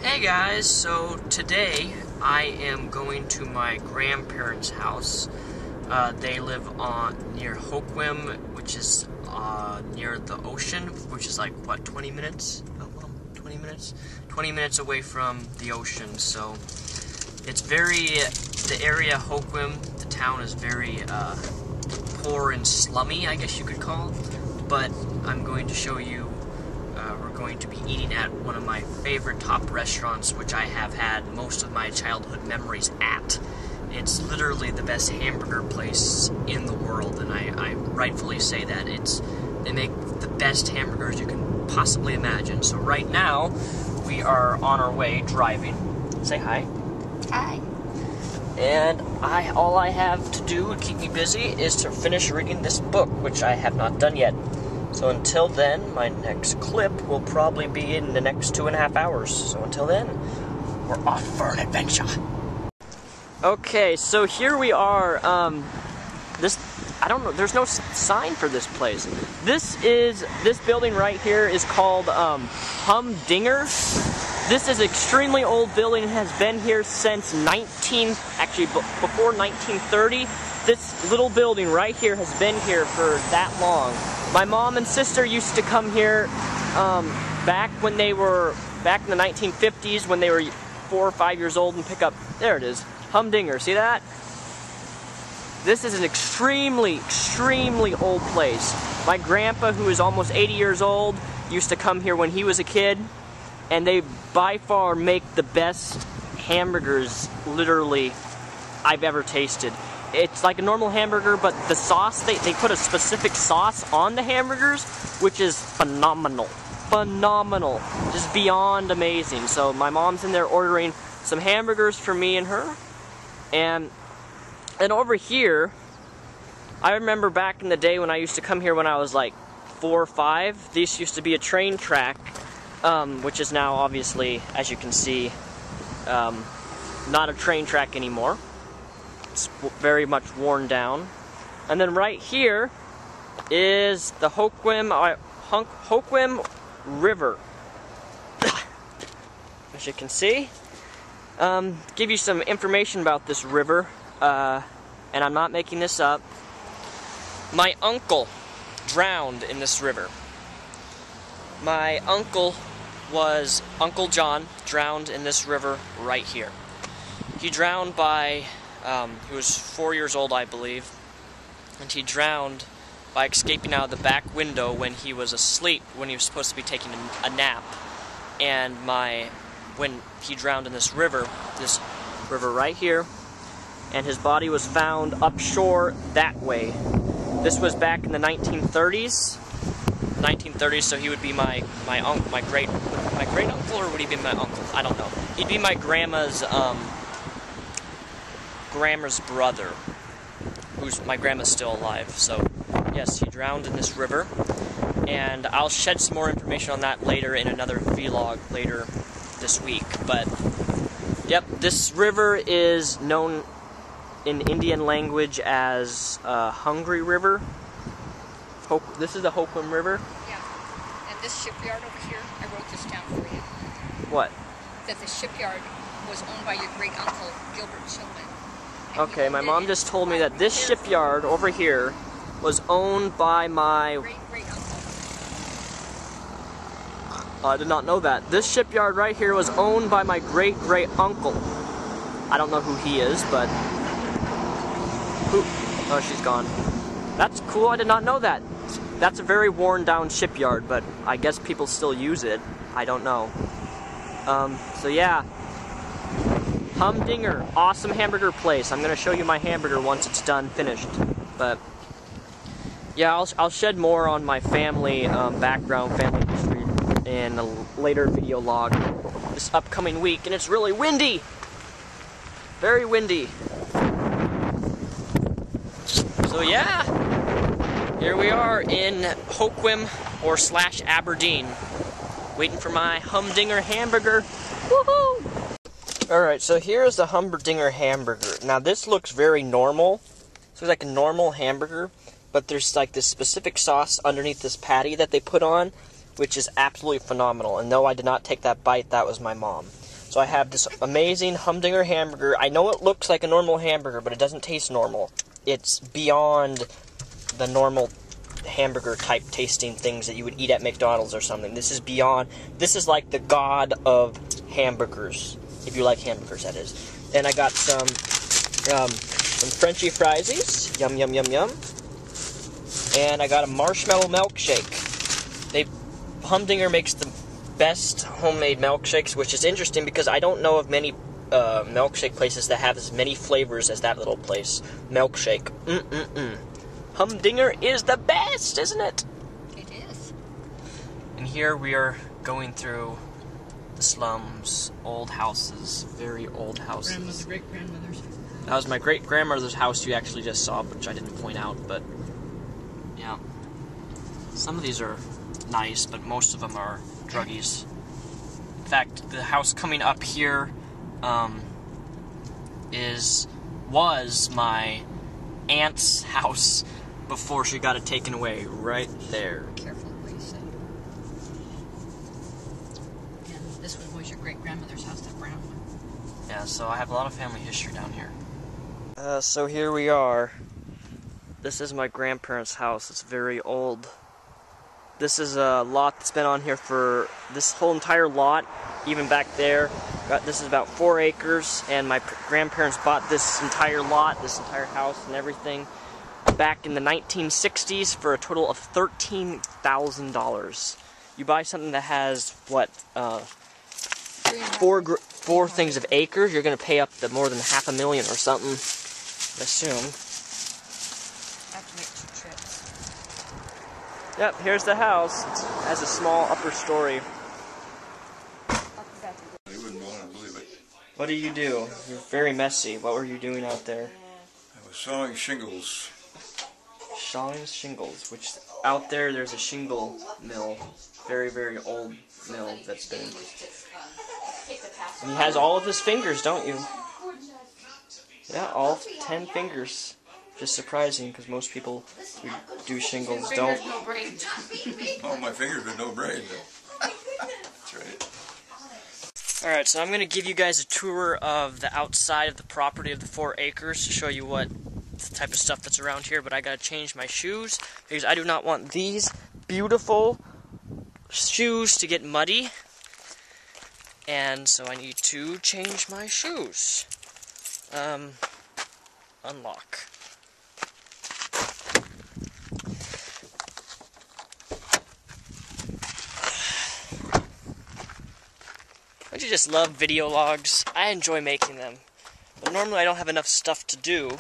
Hey guys, so today I am going to my grandparents' house. They live near Hoquiam, which is near the ocean, which is like, what, 20 minutes? Oh, well, 20 minutes? 20 minutes away from the ocean, so it's the area Hoquiam, the town is very poor and slummy, I guess you could call it, but I'm going to show you. We're going to be eating at one of my favorite top restaurants, which I have had most of my childhood memories at. It's literally the best hamburger place in the world, and I rightfully say that. They make the best hamburgers you can possibly imagine. So right now, we are on our way driving. Say hi. Hi. And all I have to do to keep me busy is to finish reading this book, which I have not done yet. So until then, my next clip will probably be in the next 2.5 hours. So until then, we're off for an adventure. Okay, so here we are. I don't know, there's no sign for this place. This building right here is called Humdinger. This is an extremely old building. It has been here since before 1930. This little building right here has been here for that long. My mom and sister used to come here back in the 1950s when they were 4 or 5 years old and pick up, there it is, Humdinger, see that? This is an extremely, extremely old place. My grandpa, who is almost 80 years old, used to come here when he was a kid, and they by far make the best hamburgers, literally, I've ever tasted. It's like a normal hamburger, but the sauce, they put a specific sauce on the hamburgers, which is phenomenal. Phenomenal. Just beyond amazing. So my mom's in there ordering some hamburgers for me and her. And over here, I remember back in the day when I used to come here when I was like 4 or 5, this used to be a train track, which is now obviously, as you can see, not a train track anymore. It's very much worn down. And then right here is the Hoquiam River. As you can see, give you some information about this river, and I'm not making this up. My uncle drowned in this river. My uncle was Uncle John, drowned in this river right here. He drowned by he was 4 years old, I believe, and he drowned by escaping out of the back window when he was asleep, when he was supposed to be taking a nap. And when he drowned in this river right here, and his body was found upshore that way. This was back in the 1930s. 1930s, so he would be my great uncle, or would he be my uncle? I don't know. He'd be my grandma's brother, my grandma's still alive. So yes, he drowned in this river, and I'll shed some more information on that later in another vlog later this week. But yep, this river is known in Indian language as Hungry River. This is the Hoquiam River. Yeah, and this shipyard over here, I wrote this down for you. What? That the shipyard was owned by your great uncle Gilbert Chilman. Okay, my mom just told me that this shipyard over here was owned by my great-great-uncle. I did not know that. This shipyard right here was owned by my great-great-uncle. I don't know who he is, but oh, she's gone. That's cool, I did not know that. That's a very worn-down shipyard, but I guess people still use it. I don't know. So yeah. Humdinger, awesome hamburger place. I'm going to show you my hamburger once it's done, finished. But yeah, I'll shed more on my family background, family history in a later video log this upcoming week. And it's really windy! Very windy. So yeah, here we are in Hoquiam or / Aberdeen, waiting for my Humdinger hamburger. Woohoo! Alright, so here's the Humdinger hamburger. Now this looks very normal. This looks like a normal hamburger, but there's like this specific sauce underneath this patty that they put on, which is absolutely phenomenal. And no, I did not take that bite, that was my mom. So I have this amazing Humdinger hamburger. I know it looks like a normal hamburger, but it doesn't taste normal. It's beyond the normal hamburger type tasting things that you would eat at McDonald's or something. This is beyond. This is like the god of hamburgers, if you like hamburgers, that is. And I got some Frenchy friesies. Yum, yum, yum, yum. And I got a marshmallow milkshake. Humdinger makes the best homemade milkshakes, which is interesting because I don't know of many milkshake places that have as many flavors as that little place. Milkshake. Humdinger is the best, isn't it? It is. And here we are going through the slums, old houses, very old houses. Great-grandmother's. That was my great-grandmother's house you actually just saw, which I didn't point out, but yeah. Some of these are nice, but most of them are druggies. In fact, the house coming up here was my aunt's house before she got it taken away, right there. Careful what you say. And this one was your great-grandmother's house, that brown one. Yeah, so I have a lot of family history down here. So here we are. This is my grandparents' house. It's very old. This is a lot that's been on here for this whole entire lot, even back there. This is about 4 acres, and my grandparents bought this entire lot, this entire house and everything, back in the 1960s for a total of $13,000. You buy something that has, what, 4 things of acres, you're going to pay up to more than $500,000 or something, I assume. I have to make 2 trips. Yep, here's the house. It has a small upper story. You wouldn't want to believe it. What do? You're very messy. What were you doing out there? I was sawing shingles. Sawing shingles, which out there's a shingle mill. Very, very old mill that's been... And he has all of his fingers, don't you? Yeah, all 10 fingers. Just surprising, because most people who do shingles don't. No brains. Oh, my fingers with no brain. That's right. Alright, so I'm going to give you guys a tour of the outside of the property of the 4 acres to show you what the type of stuff that's around here, but I got to change my shoes because I do not want these beautiful shoes to get muddy, and so I need to change my shoes. Unlock. Don't you just love video logs? I enjoy making them, but normally I don't have enough stuff to do.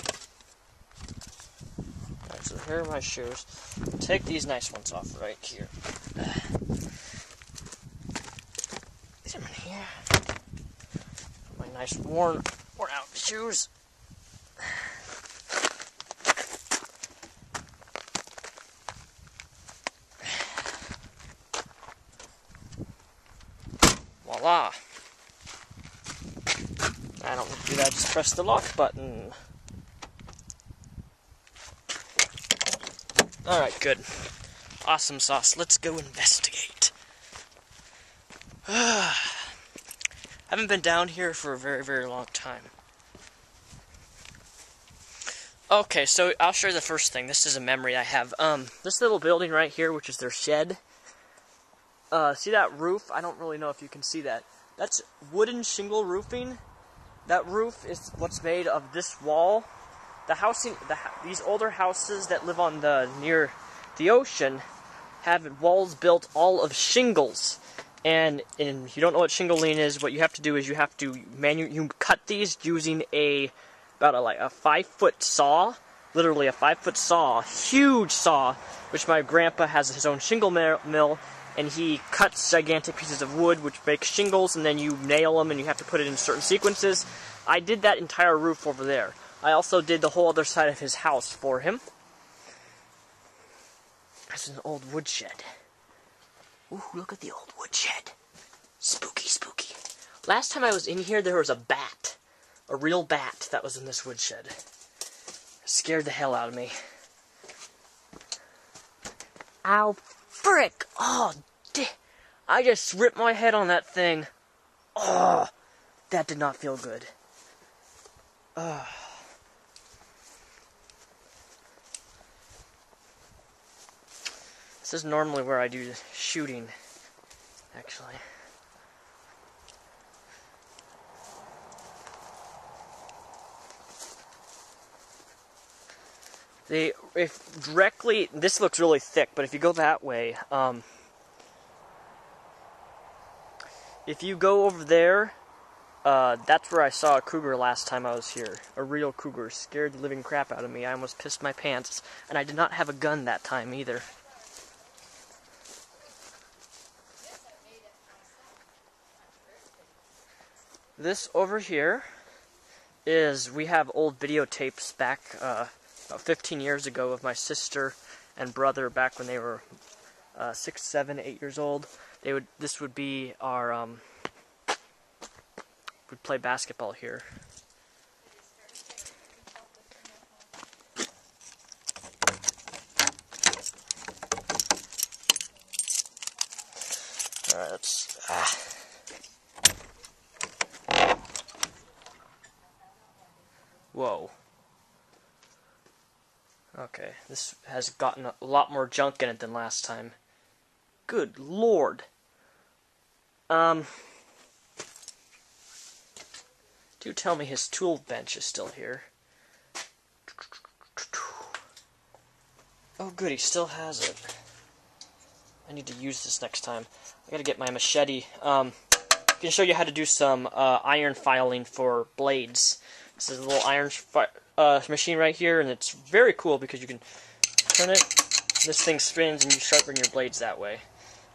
Alright, so here are my shoes. Take these nice ones off right here. These are in here. My nice worn out shoes. Voila. I don't do that, just press the lock button. Alright, good. Awesome sauce. Let's go investigate. Haven't been down here for a very, very long time. Okay, so I'll show you the first thing. This is a memory I have. This little building right here, which is their shed. See that roof? I don't really know if you can see that. That's wooden shingle roofing. That roof is what's made of this wall. The housing, these older houses that live on near the ocean have walls built all of shingles. And if you don't know what shingling is, what you have to do is you have to you cut these using about a 5-foot saw, literally a 5-foot saw, huge saw, which my grandpa has his own shingle mill. And he cuts gigantic pieces of wood, which makes shingles, and then you nail them, and you have to put it in certain sequences. I did that entire roof over there. I also did the whole other side of his house for him. That's an old woodshed. Ooh, look at the old woodshed. Spooky, spooky. Last time I was in here, there was a bat. A real bat that was in this woodshed. It scared the hell out of me. Ow, frick! Oh, I just ripped my head on that thing. Oh, That did not feel good. This is normally where I do shooting, actually. If directly, this looks really thick, but if you go that way, if you go over there, that's where I saw a cougar last time I was here. A real cougar. Scared the living crap out of me. I almost pissed my pants, and I did not have a gun that time either. This over here is, we have old videotapes back about 15 years ago of my sister and brother back when they were 6, 7, 8 years old. This would be our, we'd play basketball here. Alright, let's, Whoa. Okay, this has gotten a lot more junk in it than last time. Good lord. Do tell me his tool bench is still here. Oh good, he still has it. I need to use this next time. I gotta get my machete. I can show you how to do some iron filing for blades. This is a little iron machine right here, and it's very cool because you can turn it, this thing spins, and you sharpen your blades that way.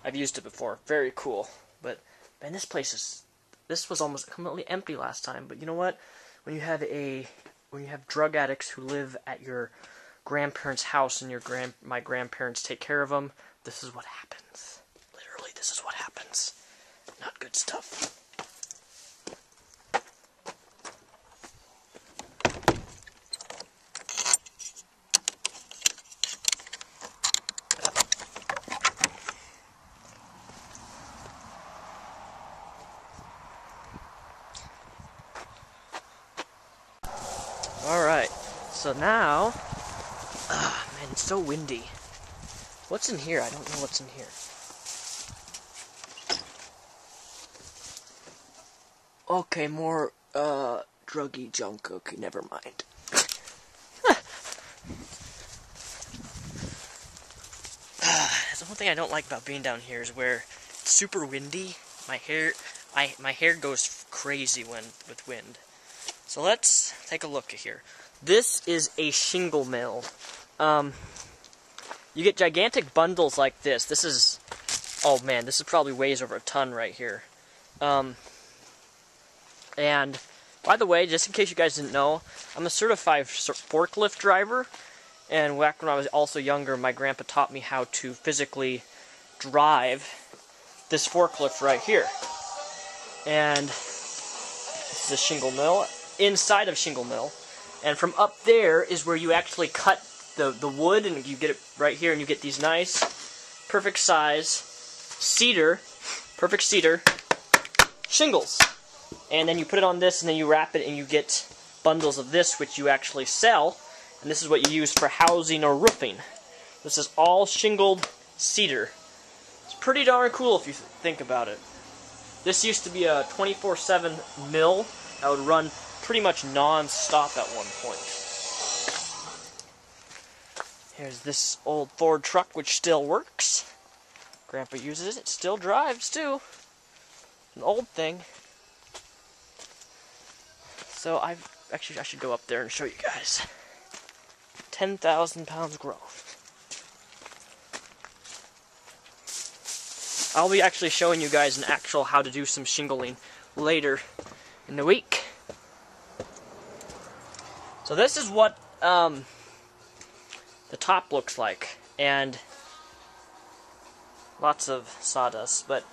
I've used it before. Very cool. But, man, this was almost completely empty last time. But you know what? When you have drug addicts who live at your grandparents' house and my grandparents take care of them, this is what happens. Literally, this is what happens. Not good stuff. Alright, so now, man, it's so windy. What's in here? I don't know what's in here. Okay, more, druggy junk. Okay, never mind. The one thing I don't like about being down here is where it's super windy. My hair goes crazy with wind. So let's take a look here. This is a shingle mill. You get gigantic bundles like this. This is, oh man, this is probably weighs over a ton right here. And by the way, just in case you guys didn't know, I'm a certified forklift driver. And back when I was also younger, my grandpa taught me how to physically drive this forklift right here. And this is a shingle mill. Inside of shingle mill, and from up there is where you actually cut the wood, and you get it right here, and you get these nice, perfect size cedar, perfect cedar shingles, and then you put it on this, and then you wrap it, and you get bundles of this, which you actually sell, and this is what you use for housing or roofing. This is all shingled cedar. It's pretty darn cool if you think about it. This used to be a 24/7 mill that would run pretty much non-stop at one point. Here's this old Ford truck which still works. Grandpa uses it. It still drives too. An old thing. So I should go up there and show you guys. 10,000 pounds growth. I'll be actually showing you guys an actual how to do some shingling later in the week. So this is what the top looks like, and lots of sawdust, but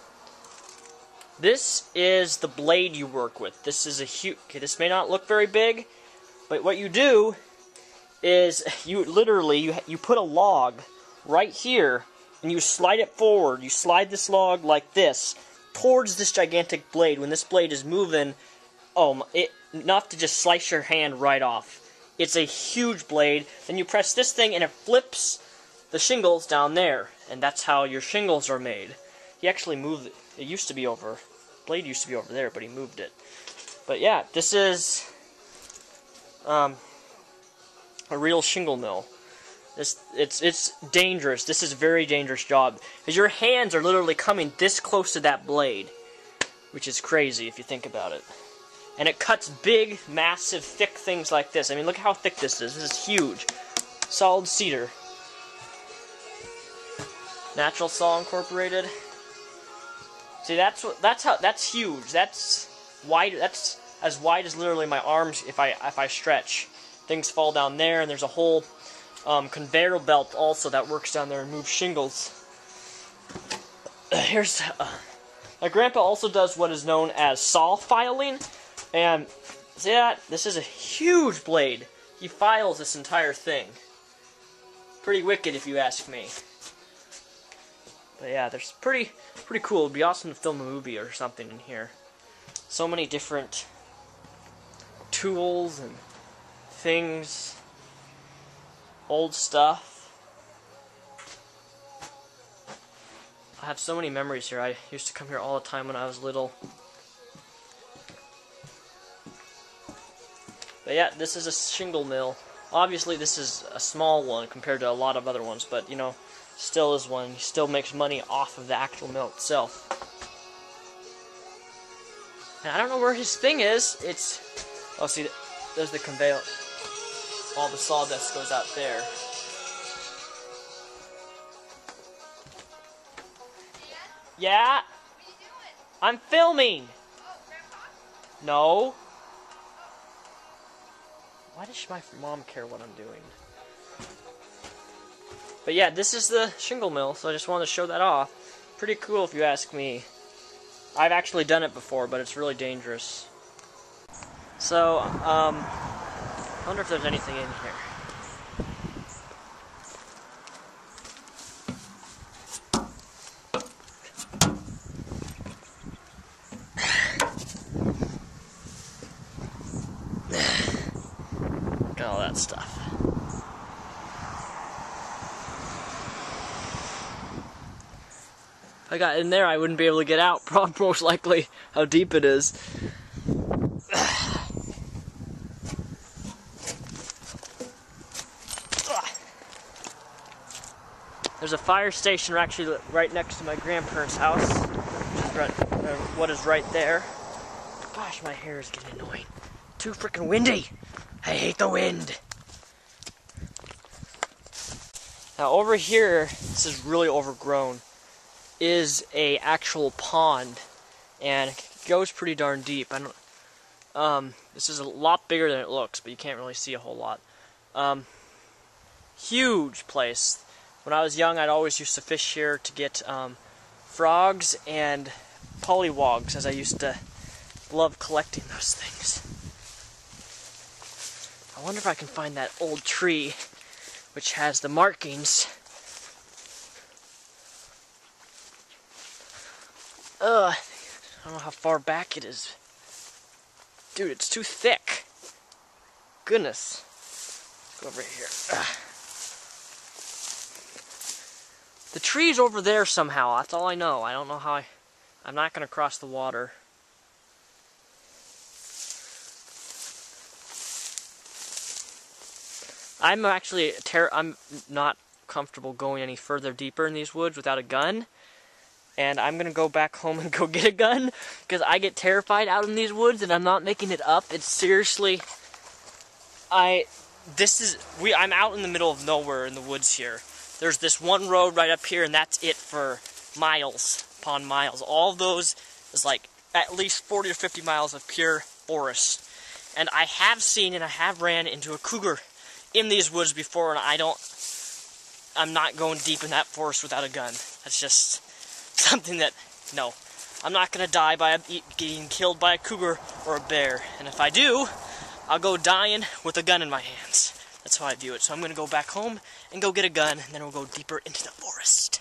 this is the blade you work with. This is a huge, okay, this may not look very big, but what you do is you literally, you put a log right here, and you slide it forward. You slide this log like this towards this gigantic blade. When this blade is moving, enough to just slice your hand right off. It's a huge blade. Then you press this thing and it flips the shingles down there, and that's how your shingles are made. He actually moved it. It used to be over. Blade used to be over there, but he moved it. But yeah, this is a real shingle mill. It's dangerous. This is a very dangerous job, because your hands are literally coming this close to that blade, which is crazy if you think about it. And it cuts big, massive, thick things like this. I mean, look how thick this is. This is huge. Solid cedar. Natural saw incorporated. See, that's huge. That's wide. That's as wide as literally my arms if I stretch. Things fall down there, and there's a whole conveyor belt also that works down there and moves shingles. Here's my grandpa also does what is known as saw filing, and see that? This is a huge blade. He files this entire thing. Pretty wicked, if you ask me. But yeah, there's pretty cool. It'd be awesome to film a movie or something in here. So many different tools and things, old stuff. I have so many memories here. I used to come here all the time when I was little. But yeah, this is a shingle mill. Obviously, this is a small one compared to a lot of other ones, but you know, still is one. He still makes money off of the actual mill itself. And I don't know where his thing is. It's... Oh, see, there's the conveyor. All the sawdust goes out there. Yeah? What are you doing? I'm filming! Oh, Grandpa? No. Why does my mom care what I'm doing? But yeah, this is the shingle mill, so I just wanted to show that off. Pretty cool if you ask me. I've actually done it before, but it's really dangerous. So, I wonder if there's anything in here. Look at all that stuff. If I got in there, I wouldn't be able to get out, most likely, how deep it is. There's a fire station actually right next to my grandparents' house, which is right, what is right there. Gosh, my hair is getting annoying. Too freaking windy. I hate the wind. Now over here, this is really overgrown, is a actual pond, and it goes pretty darn deep. This is a lot bigger than it looks, but you can't really see a whole lot. Huge place. When I was young, I'd always used to fish here to get frogs and pollywogs, as I used to love collecting those things. I wonder if I can find that old tree which has the markings. I don't know how far back it is. Dude, it's too thick. Goodness. Let's go over here. The tree's over there somehow. That's all I know. I don't know how I'm not going to cross the water. I'm actually I'm not comfortable going any further deeper in these woods without a gun. And I'm going to go back home and go get a gun, because I get terrified out in these woods, and I'm not making it up. It's seriously, I'm out in the middle of nowhere in the woods here. There's this one road right up here, and that's it for miles upon miles. All of those is like at least 40 or 50 miles of pure forest. And I have seen and I have ran into a cougar in these woods before, and I'm not going deep in that forest without a gun. That's just something that, no. I'm not going to die by getting killed by a cougar or a bear. And if I do, I'll go dying with a gun in my hands. That's how I view it. So I'm going to go back home and go get a gun, and then we'll go deeper into the forest.